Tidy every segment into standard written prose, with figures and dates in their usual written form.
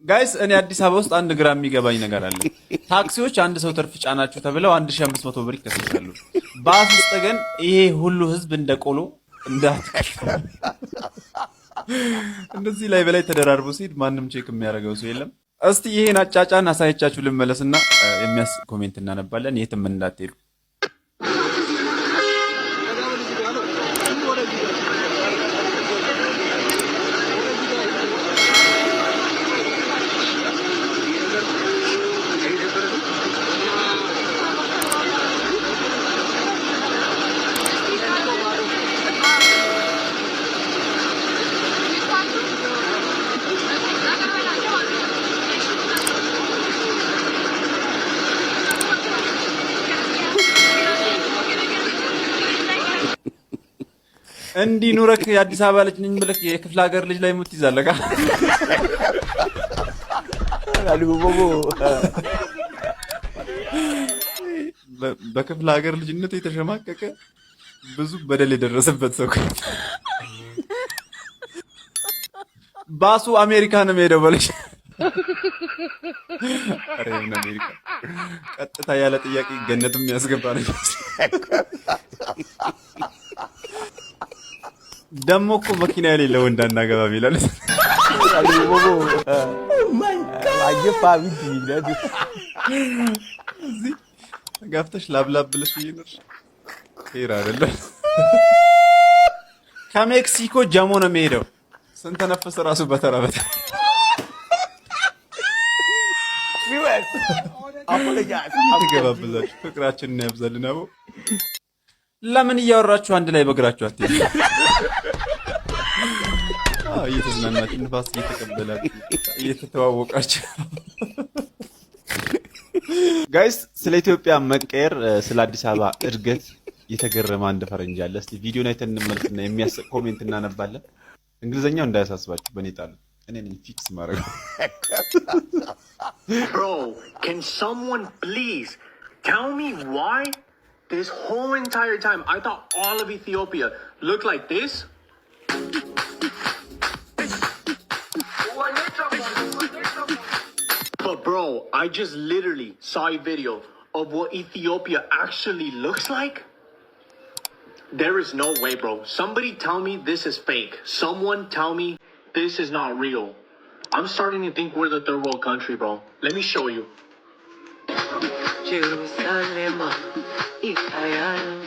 ጋይስ እኔ አዲስ አበባ ውስጥ አንድ ግራ የሚገባኝ ነገር አለ። ታክሲዎች አንድ ሰው ትርፍ ጫናችሁ ተብለው 1500 ብር ይከሰሳሉ። ባስ ውስጥ ግን ይሄ ሁሉ ህዝብ እንደቆሎ እንዳትከፍሉ እንደዚህ ላይ በላይ ተደራርቦ ሲሄድ ማንም ቼክ የሚያደርገው ሰው የለም። እስቲ ይሄን አጫጫን አሳይቻችሁ ልመለስና የሚያስ ኮሜንት እናነባለን። የትም እንዳትሄዱ። እንዲህ ኑረክ የአዲስ አበባ ልጅ ነኝ ብለህ የክፍለ ሀገር ልጅ ላይ ሙት ይዛለካ በክፍለ ሀገር ልጅነት የተሸማቀቀ ብዙ በደል የደረሰበት ሰው ባሱ አሜሪካ ነው የሚሄደው በለሽ። አሬና አሜሪካ ቀጥታ ያለ ጥያቄ ገነትም ያስገባ ነው። ደሞ እኮ መኪና የሌለው ወንድ አናገባም ይላል። ጋፍተሽ ላብላብ ብለሽ ይኖር ሄር አይደለም። ከሜክሲኮ ጀሞ ነው የሚሄደው። ስንት ነፈሰ ራሱ በተራ በተራ ይገባብላችሁ። ፍቅራችንን ያብዛልን። አቦ ለምን እያወራችሁ አንድ ላይ በእግራችሁ አትይዙ? እየተዝናናችሁ ንፋስ እየተቀበላችሁ እየተተዋወቃችሁ። ጋይስ ስለ ኢትዮጵያ መቀየር ስለ አዲስ አበባ እድገት የተገረመ አንድ ፈረንጅ አለ። እስቲ ቪዲዮን አይተን እንመለስና የሚያስቅ ኮሜንት እናነባለን። እንግሊዘኛው እንዳያሳስባችሁ በኔ ጣሉ። እኔ ነኝ ፊክስ ማድረግ። Bro, can someone please tell me why this whole entire time I thought all of Ethiopia looked like this? But bro, I just literally saw a video of what Ethiopia actually looks like. There is no way, bro. Somebody tell me this is fake. Someone tell me this is not real. I'm starting to think we're the third world country, bro. Let me show you. Jerusalem, Israel.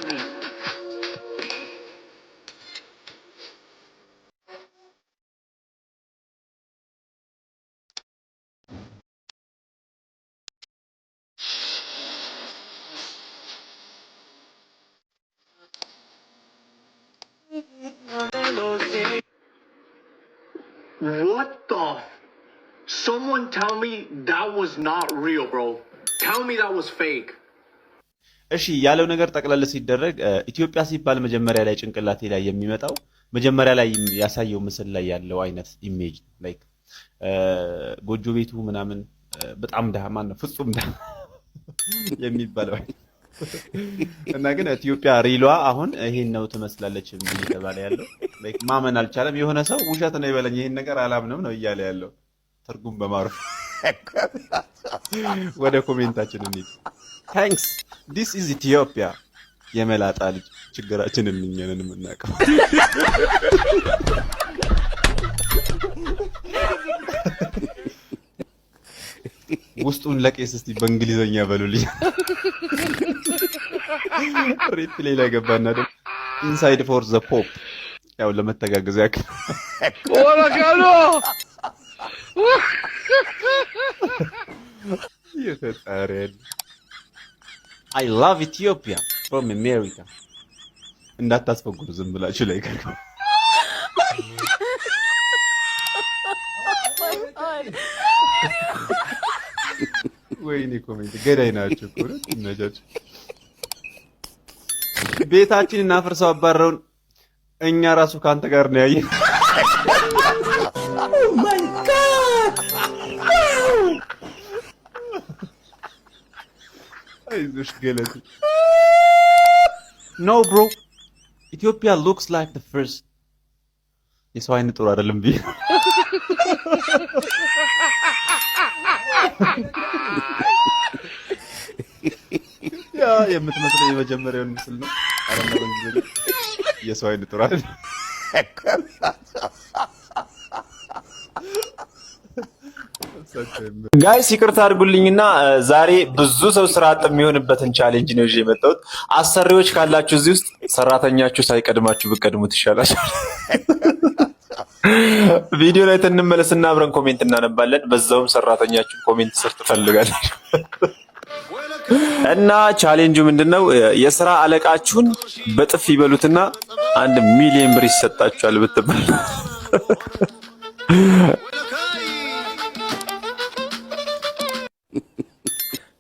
What the? Someone tell me that was not real, bro. Tell me that was fake. እሺ ያለው ነገር ጠቅላላ ሲደረግ ኢትዮጵያ ሲባል መጀመሪያ ላይ ጭንቅላቴ ላይ የሚመጣው መጀመሪያ ላይ ያሳየው ምስል ላይ ያለው አይነት ኢሜጅ ላይክ ጎጆ ቤቱ ምናምን በጣም ደሃ ማን ነው ፍጹም ደሃ የሚባለው እና ግን ኢትዮጵያ ሪሏ አሁን ይሄን ነው ትመስላለች እየተባለ ያለው ላይክ ማመን አልቻለም። የሆነ ሰው ውሸት ነው ይበለኝ ይሄን ነገር አላምንም ነው እያለ ያለው ትርጉም በማረፍ ወደ ኮሜንታችን እንሂድ። ታንክስ ዲስ ኢዝ ኢትዮጵያ የመላጣ ልጅ ችግራችንን እኛንን የምናውቀው ውስጡን ለቄስ እስቲ በእንግሊዘኛ በሉልኝ። ሪፕሌይ ላይ ገባና ደግሞ ኢንሳይድ ፎር ዘ ፖፕ ያው ለመተጋገዝ ያክል ወራካሎ ይተጣረል I love Ethiopia from America እንዳታስፈጉሩ ዝም ብላችሁ ላይ ከርኩ ወይኔ ኮሜንት ገዳይ ናቸው እኮ ነጃችሁ። ቤታችንን እናፍርሰው አባረውን እኛ ራሱ ካንተ ጋር ነው ያየን። ኦ ማይ ጋድ አይዞሽ ገለቱ ኖ ብሮ ኢትዮጵያ ሉክስ ላይክ ዘ ፈርስት የሰው አይነት ጥሩ አይደለም ቢ ያ የምትመስለው የመጀመሪያውን ምስል ነው። አረና በእንግሊዝኛ የሰው አይን ጥሩ አይደል? ጋይስ ይቅርታ አድርጉልኝና ዛሬ ብዙ ሰው ስራ አጥ የሚሆንበትን ቻሌንጅ ነው ይዤ የመጣሁት። አሰሪዎች ካላችሁ እዚህ ውስጥ ሰራተኛችሁ ሳይቀድማችሁ ብትቀድሙት ይሻላል። ቪዲዮ ላይ እንመለስና አብረን ኮሜንት እናነባለን። በዛውም ሰራተኛችሁ ኮሜንት ስር ትፈልጋለች እና ቻሌንጁ ምንድነው? የስራ አለቃችሁን በጥፍ ይበሉትና 1 ሚሊዮን ብር ይሰጣችኋል ብትባል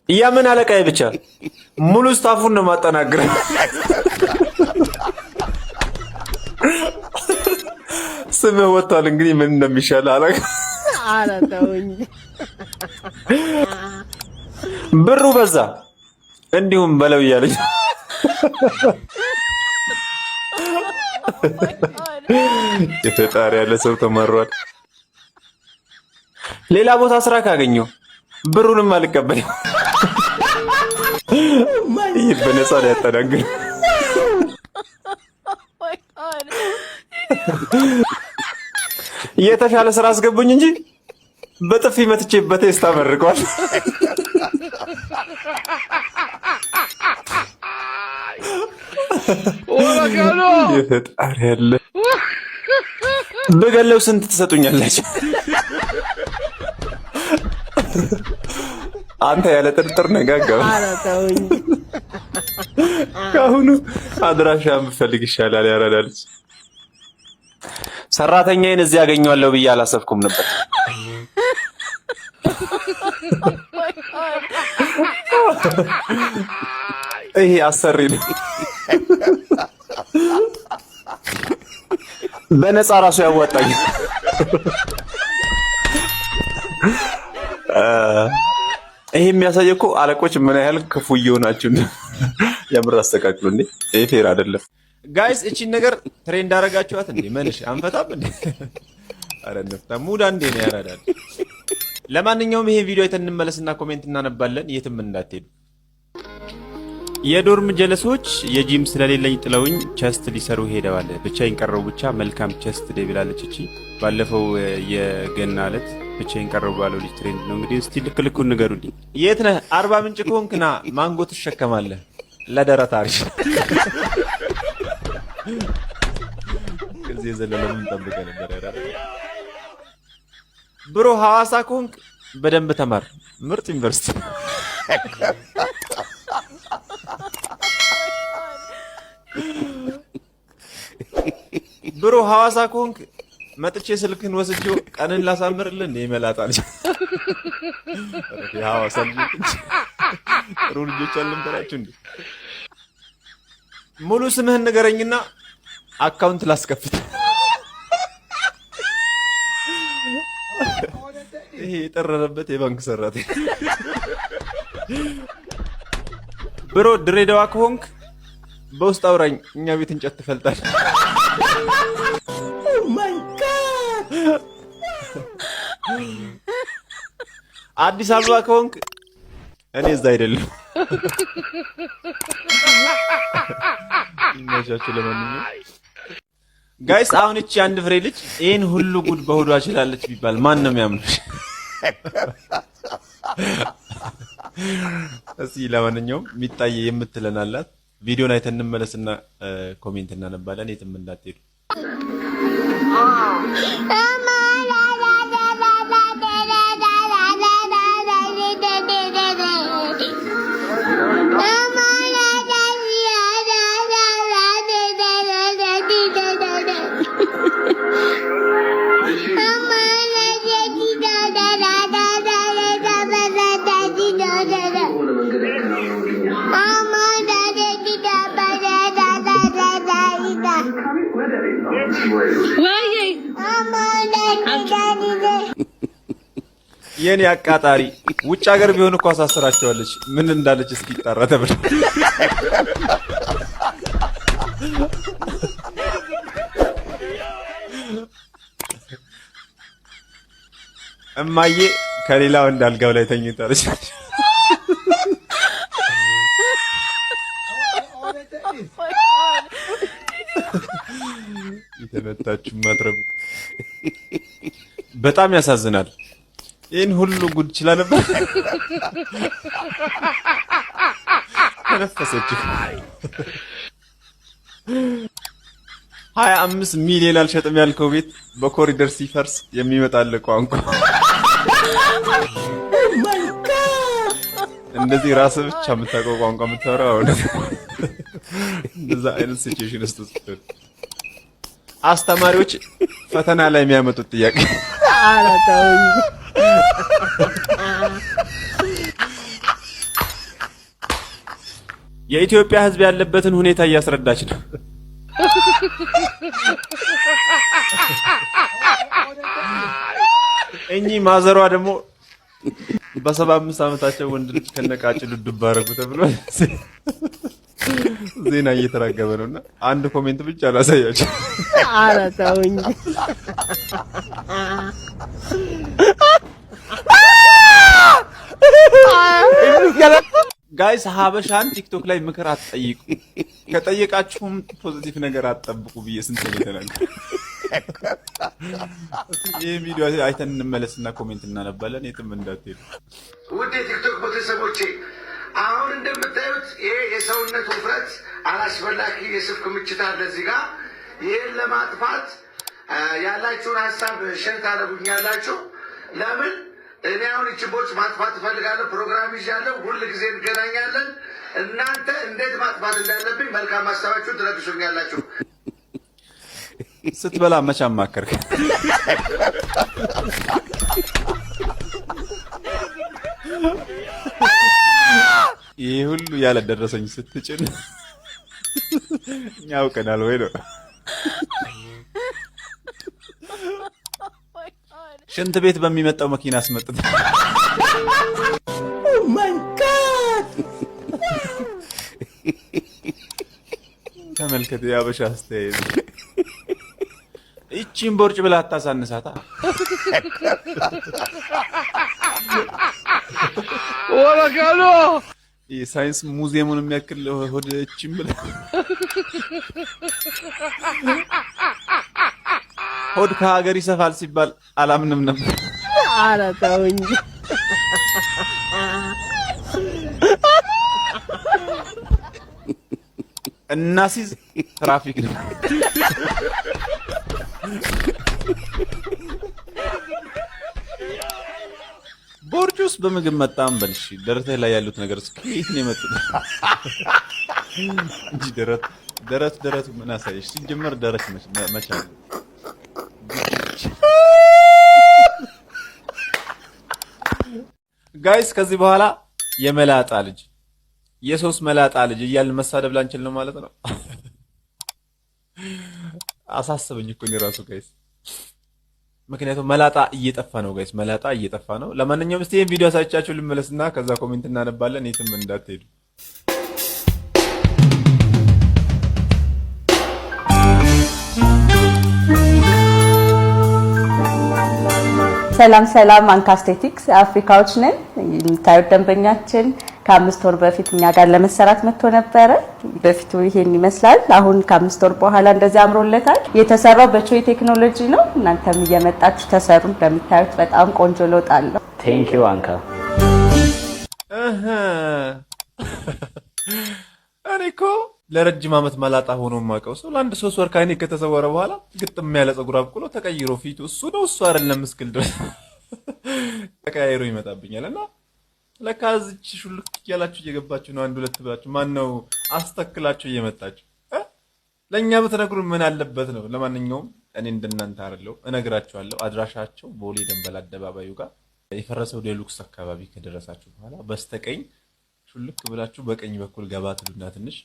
ያምን አለቃዬ ብቻ ሙሉ ስታፉን ነው ማጠናገር። ስምህ ወጥቷል። እንግዲህ ምን እንደሚሻል አላውቅ። አላተውኝ ብሩ በዛ እንዲሁም በለው እያለኝ የተጣሪ ያለ ሰው ተመሯል። ሌላ ቦታ ስራ ካገኘው ብሩንም አልቀበልም። ይህ በነፃ ላይ ያጠናግር። የተሻለ ስራ አስገቡኝ እንጂ በጥፊ መትቼበት ስታመርቀዋል። የተጣሪ ያለ በገለው ስንት ትሰጡኛላችሁ? አንተ ያለ ጥርጥር ነጋገው። አላተውኝ ካሁኑ አድራሻም ብፈልግ ይሻላል። ያራዳልች ሰራተኛዬን እዚህ ያገኘዋለሁ ብዬ አላሰብኩም ነበር። ይሄ አሰሪ ነው። በነፃ ራሱ ያዋጣኝ። ይሄ የሚያሳየው እኮ አለቆች ምን ያህል ክፉ እየሆናችሁ ነው። የምር አስተካክሉ እንዴ! ይሄ ፌር አይደለም። ጋይስ እቺን ነገር ትሬንድ አደረጋችኋት እንዴ? መልሽ አንፈታም እንዴ? አረ ነፍታ ሙድ አንዴ ነው ያራዳል። ለማንኛውም ይሄን ቪዲዮ አይተን እንመለስና ኮሜንት እናነባለን። የትም እንዳትሄዱ። የዶርም ጀለሶች የጂም ስለሌለኝ ጥለውኝ ቸስት ሊሰሩ ሄደዋል። ብቻዬን ቀረው ብቻ መልካም ቸስት ዴይ ብላለች። እቺ ባለፈው የገና ዕለት ብቻዬን ቀረው ባለው ልጅ ትሬንድ ነው እንግዲህ። እስቲ ልክ ልኩን ንገሩልኝ። የት ነህ? 40 ምንጭ ከሆንክ ና ማንጎ ትሸከማለህ ለደረት አሪፍ። ከዚህ የዘለለ ምን ጠብቀህ ነበር? ያራዳ ብሮ ሐዋሳ ከሆንክ በደንብ ተማር፣ ምርጥ ዩኒቨርሲቲ። ብሮ ሐዋሳ ከሆንክ መጥቼ ስልክን ወስጄው ቀንን ላሳምርልህ እንደ ይመላጣል። ሐዋሳ ልጅ ጥሩ ልጆች አልነበራችሁ እንዴ? ሙሉ ስምህን ንገረኝና አካውንት ላስከፍት። ይሄ የጠረረበት የባንክ ሰራተኛ። ብሮ ድሬዳዋ ከሆንክ በውስጥ አውራኝ፣ እኛ ቤት እንጨት ትፈልጣል። አዲስ አበባ ከሆንክ እኔ እዛ አይደለም። ይመቻችሁ። ለማንኛውም ጋይስ አሁን እቺ አንድ ፍሬ ልጅ ይሄን ሁሉ ጉድ በሆዷ ችላለች ቢባል ማን ነው የሚያምነው? እስኪ ለማንኛውም የሚታየ የምትለን አላት። ቪዲዮን አይተን እንመለስና ኮሜንት እናነባለን። የትም እንዳትሄዱ። የኔ አቃጣሪ ውጭ ሀገር ቢሆን እኮ አሳስራቸዋለች። ምን እንዳለች እስኪ ጣራ ተብለ እማዬ ከሌላ ወንድ አልጋው ላይ ተኝታለች። የተመታችሁ ማትረቡ በጣም ያሳዝናል። ይህን ሁሉ ጉድ ችላ ነበር። ተነፈሰች። 25 ሚሊዮን አልሸጥም ያልከው ቤት በኮሪደር ሲፈርስ የሚመጣል ቋንቋ። እንደዚህ ራስህ ብቻ የምታውቀው ቋንቋ የምታወራው እንደዛ አይነት ሲቹዌሽን ውስጥ አስተማሪዎች ፈተና ላይ የሚያመጡት ጥያቄ ኧረ ተውኝ። የኢትዮጵያ ሕዝብ ያለበትን ሁኔታ እያስረዳች ነው። እኚህ ማዘሯ ደግሞ በ75 ዓመታቸው ወንድ ልጅ ከነቃጭ ዱብ አደረጉ ተብሎ ዜና እየተራገበ ነውና አንድ ኮሜንት ብቻ ላሳያችሁ። ኧረ ተውኝ። ጋይስ ሀበሻን ቲክቶክ ላይ ምክር አትጠይቁ፣ ከጠየቃችሁም ፖዚቲቭ ነገር አትጠብቁ ብዬ ስንት ነው የተናገርኩት። ይህ ቪዲዮ አይተን እንመለስና ኮሜንት እናነባለን። የትም እንዳትሄዱ ውድ የቲክቶክ ቤተሰቦቼ። አሁን እንደምታዩት ይሄ የሰውነት ውፍረት አላስፈላጊ የስብ ክምችት አለ እዚህ ጋር። ይህን ለማጥፋት ያላችሁን ሀሳብ ሸር ታደርጉኛላችሁ። ለምን እኔ አሁን ይችቦች ማጥፋት እፈልጋለሁ። ፕሮግራም ይዣለሁ። ሁል ጊዜ እንገናኛለን። እናንተ እንዴት ማጥፋት እንዳለብኝ መልካም ሀሳባችሁን ትለግሱኛላችሁ። ስትበላ መቼ አማከርክ? ይሄ ሁሉ ያለ ደረሰኝ ስትጭን ያውቀናል ወይ ነው? ሽንት ቤት በሚመጣው መኪና አስመጥተው ኦ ማይ ጋድ! ተመልከት፣ ያበሻ አስተያየት። እቺን ቦርጭ ብላ አታሳንሳታ። ወላካሎ የሳይንስ ሙዚየሙን የሚያክል ሆድ እቺን ብላ ሆድ ከሀገር ይሰፋል ሲባል አላምንም ነበር። ኧረ ተውኝ። እናሲዝ ትራፊክ ነው። ቦርጩስ በምግብ መጣም በልሽ። ደረትህ ላይ ያሉት ነገር ከየት ነው የመጡት? እንጂ ደረት ምን አሳየሽ? ሲጀመር ደረት መቻል ጋይስ ከዚህ በኋላ የመላጣ ልጅ የሶስት መላጣ ልጅ እያልን መሳደብ ላንችል ነው ማለት ነው። አሳሰበኝ እኮ እኔ ራሱ ጋይስ፣ ምክንያቱም መላጣ እየጠፋ ነው ጋይስ፣ መላጣ እየጠፋ ነው። ለማንኛውም እስቲ ይሄን ቪዲዮ አሳይቻችሁ ልመለስና ከዛ ኮሜንት እናነባለን። የትም እንዳትሄዱ። ሰላም ሰላም፣ አንካስቴቲክስ አፍሪካዎች ነን። የምታዩት ደንበኛችን ከ5 ወር በፊት እኛ ጋር ለመሰራት መጥቶ ነበረ። በፊቱ ይሄን ይመስላል። አሁን ከ5 ወር በኋላ እንደዚህ አምሮለታል። የተሰራው በቾይ ቴክኖሎጂ ነው። እናንተም እየመጣችሁ ተሰሩ። እንደምታዩት በጣም ቆንጆ ለውጥ አለው። ቴንክ ዩ አንካ። እኔ እኮ ለረጅም ዓመት መላጣ ሆኖ የማውቀው ሰው ለአንድ 3 ወር ከእኔ ከተሰወረ በኋላ ግጥም ያለ ፀጉር አብቅሎ ተቀይሮ ፊቱ እሱ ነው እሱ አይደለም እስክል ድረስ ተቀያይሮ ይመጣብኛል። እና ለካ እዚች ሹልክ ያላችሁ እየገባችሁ ነው። አንድ ሁለት ብላችሁ ማን ነው አስተክላችሁ እየመጣችሁ ለኛ ብትነግሩን ምን አለበት ነው። ለማንኛውም እኔ እንደናንተ አይደለም እነግራችኋለሁ። አድራሻቸው ቦሌ ደንበል አደባባዩ ጋር የፈረሰው ዴሉክስ አካባቢ ከደረሳችሁ በኋላ በስተቀኝ ሹልክ ብላችሁ በቀኝ በኩል ገባ ትሉና ትንሽ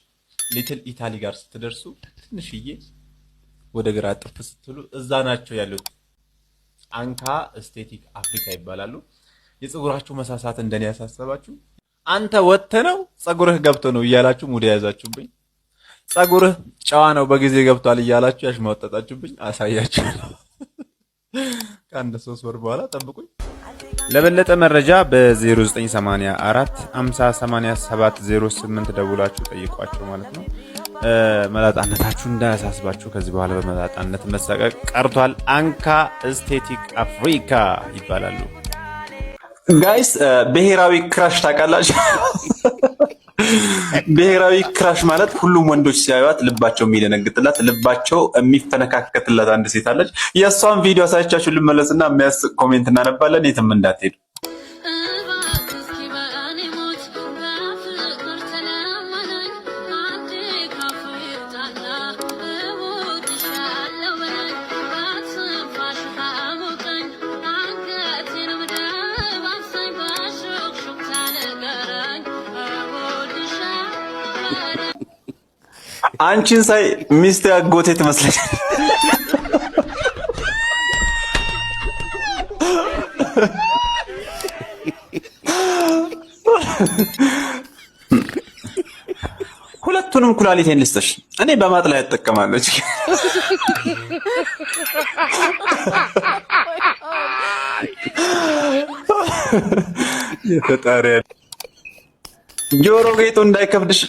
ሊትል ኢታሊ ጋር ስትደርሱ ትንሽዬ ወደ ግራ ጥፍ ስትሉ እዛ ናቸው ያሉት። አንካ ኤስቴቲክ አፍሪካ ይባላሉ። የፀጉራችሁ መሳሳት እንደኔ ያሳሰባችሁ አንተ ወጥተህ ነው ፀጉርህ ገብቶ ነው እያላችሁ ሙድ ያዛችሁብኝ፣ ፀጉርህ ጨዋ ነው በጊዜ ገብቷል እያላችሁ ያሽማወጣጣችሁብኝ አሳያችሁ። ከአንድ 3 ወር በኋላ ጠብቁኝ። ለበለጠ መረጃ በ0984 508708 ደውላችሁ ጠይቋቸው ማለት ነው። መላጣነታችሁ እንዳያሳስባችሁ። ከዚህ በኋላ በመላጣነት መሰቀቅ ቀርቷል። አንካ ኤስቴቲክ አፍሪካ ይባላሉ። ጋይስ ብሔራዊ ክራሽ ታውቃላችሁ? ብሔራዊ ክራሽ ማለት ሁሉም ወንዶች ሲያዩት ልባቸው የሚደነግጥላት ልባቸው የሚፈነካከትላት አንድ ሴት አለች። የእሷን ቪዲዮ አሳይቻችሁ ልመለስና የሚያስቅ ኮሜንት እናነባለን። የትም እንዳትሄዱ። አንቺን ሳይ ሚስት ያጎቴ ትመስለሽ። ሁለቱንም ኩላሊቴን ልስጥሽ፣ እኔ በማጥላት እጠቀማለሁ። የፈጣሪ ጆሮ ጌጡ እንዳይከብድሽ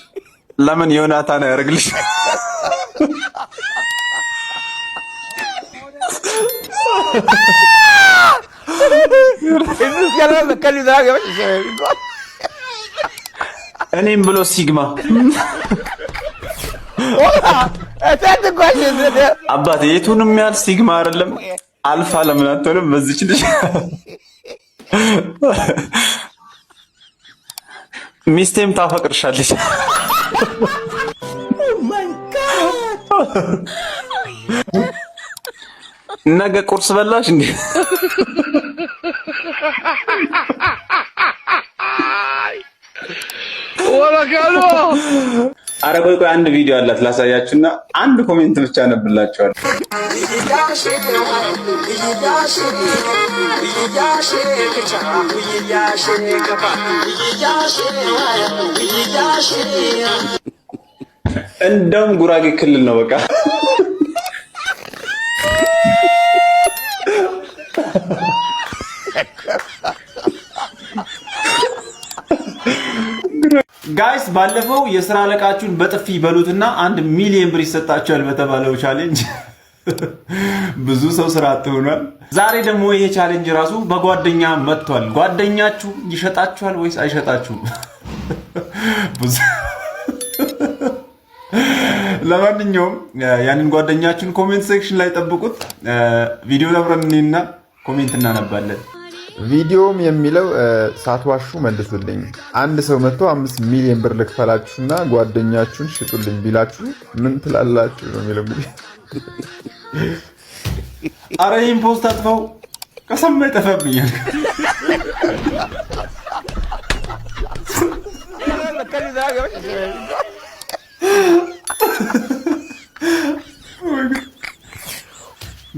ለምን ዮናታን ያደርግልሽ? እኔም ብሎ ሲግማ አባቴ የቱንም ያህል ሲግማ አይደለም አልፋ ለምን አትሆንም? በዚች ልጅ ሚስቴም ታፈቅርሻለች። ነገ ቁርስ በላሽ እንዴ? ወላካሎ አረ ቆይ አንድ ቪዲዮ አላት ላሳያችሁና አንድ ኮሜንት ብቻ አነብላችኋለሁ። እንደውም ጉራጌ ክልል ነው በቃ። ጋይስ ባለፈው የሥራ አለቃችሁን በጥፊ በሉትና 1 ሚሊዮን ብር ይሰጣችኋል በተባለው ቻሌንጅ ብዙ ሰው ስራ አጥቷል። ዛሬ ደግሞ ይሄ ቻሌንጅ ራሱ በጓደኛ መጥቷል። ጓደኛችሁ ይሸጣችኋል ወይስ አይሸጣችሁም? ለማንኛውም ያንን ጓደኛችሁን ኮሜንት ሴክሽን ላይ ጠብቁት። ቪዲዮ አብረንና ኮሜንት እናነባለን። ቪዲዮም የሚለው ሳትዋሹ መልሱልኝ። አንድ ሰው መጥቶ 5 ሚሊዮን ብር ልክፈላችሁና ጓደኛችሁን ሽጡልኝ ቢላችሁ ምን ትላላችሁ ነው የሚለው። እንግዲህ አረ ይሄን ፖስት አጥፋው፣ ከሰማ ይጠፋብኛል።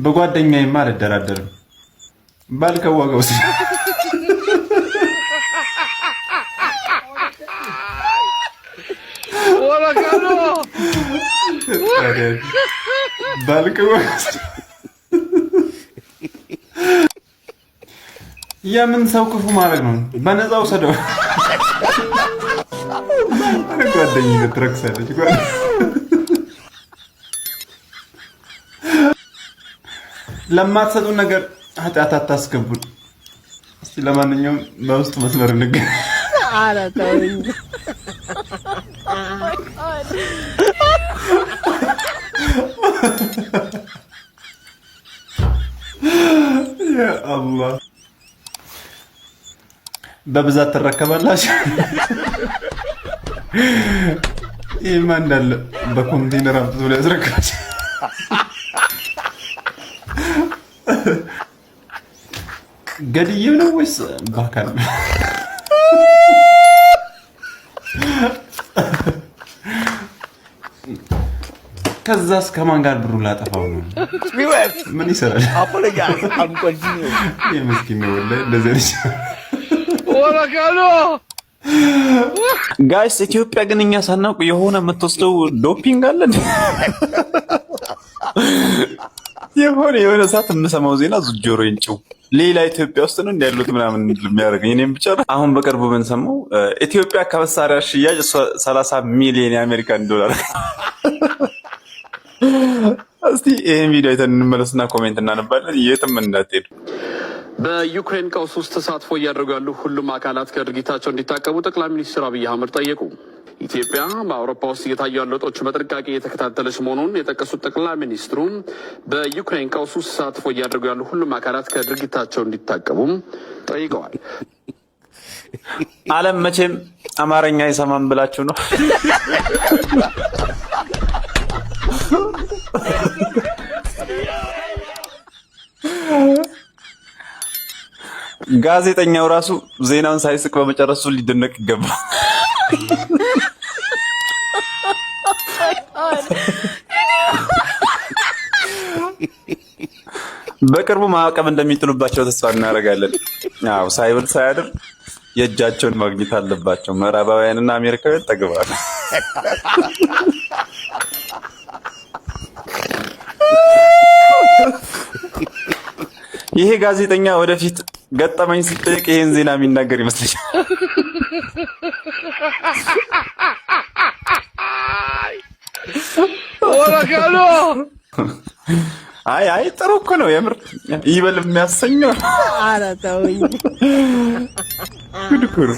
በጓደኛዬማ አልደራደርም። ባልከዋገው ወላካሎ የምን ሰው ክፉ ማድረግ ነው? በነፃ ውሰደው። ጓደኝነት ትረክሳለች። ለማትሰጡ ነገር ኃጢአት አታስገቡን። እስቲ ለማንኛውም በውስጥ መስመር እንገናኝ። ኧረ ተውኝ። ያ አላህ በብዛት ትረከባላችሁ። ይሄማ እንዳለ በኮንቴነር አምጥቶ ሊያስረክባችሁ። ገድዬው ነው ወይስ ባካል? ከዛስ ከማን ጋር ብሩ ላጠፋው ነው? ምን ይሰራል? የምስኪን ነው ወላሂ። እንደዚህ ልጅ ወላካሎ ጋይስ፣ ኢትዮጵያ ግን እኛ ሳናውቅ የሆነ የምትወስደው ዶፒንግ አለ። የሆነ ሰዓት የምሰማው ዜና ጆሮዬን ጭው ሌላ ኢትዮጵያ ውስጥ ነው ያሉት ምናምን የሚያደርገኝ እኔም ብቻ። አሁን በቅርቡ ምን ሰማው? ኢትዮጵያ ከመሳሪያ ሽያጭ 30 ሚሊዮን የአሜሪካን ዶላር። እስቲ ይሄን ቪዲዮ አይተን እንመለስና ኮሜንት እናነባለን። የትም እንዳትሄዱ። በዩክሬን ቀውስ ውስጥ ተሳትፎ እያደረጉ ያሉ ሁሉም አካላት ከድርጊታቸው እንዲታቀቡ ጠቅላይ ሚኒስትር አብይ አህመድ ጠየቁ። ኢትዮጵያ በአውሮፓ ውስጥ እየታዩ ያሉ ለውጦች በጥንቃቄ እየተከታተለች መሆኑን የጠቀሱት ጠቅላይ ሚኒስትሩ በዩክሬን ቀውስ ውስጥ ተሳትፎ እያደረጉ ያሉ ሁሉም አካላት ከድርጊታቸው እንዲታቀቡም ጠይቀዋል። ዓለም መቼም አማርኛ አይሰማም ብላችሁ ነው? ጋዜጠኛው ራሱ ዜናውን ሳይስቅ በመጨረሱ ሊደነቅ ይገባል። በቅርቡ ማዕቀብ እንደሚጥሉባቸው ተስፋ እናደርጋለን። አዎ ሳይብል ሳያድር የእጃቸውን ማግኘት አለባቸው። ምዕራባውያንና አሜሪካውያን ጠግበዋል። ይሄ ጋዜጠኛ ወደፊት ገጠመኝ ሲጠይቅ ይሄን ዜና የሚናገር ይመስለኛል። አይ ጥሩ እኮ ነው የምር ይበል የሚያሰኘው። ኧረ ተውኝ። ጉድ እኮ ነው።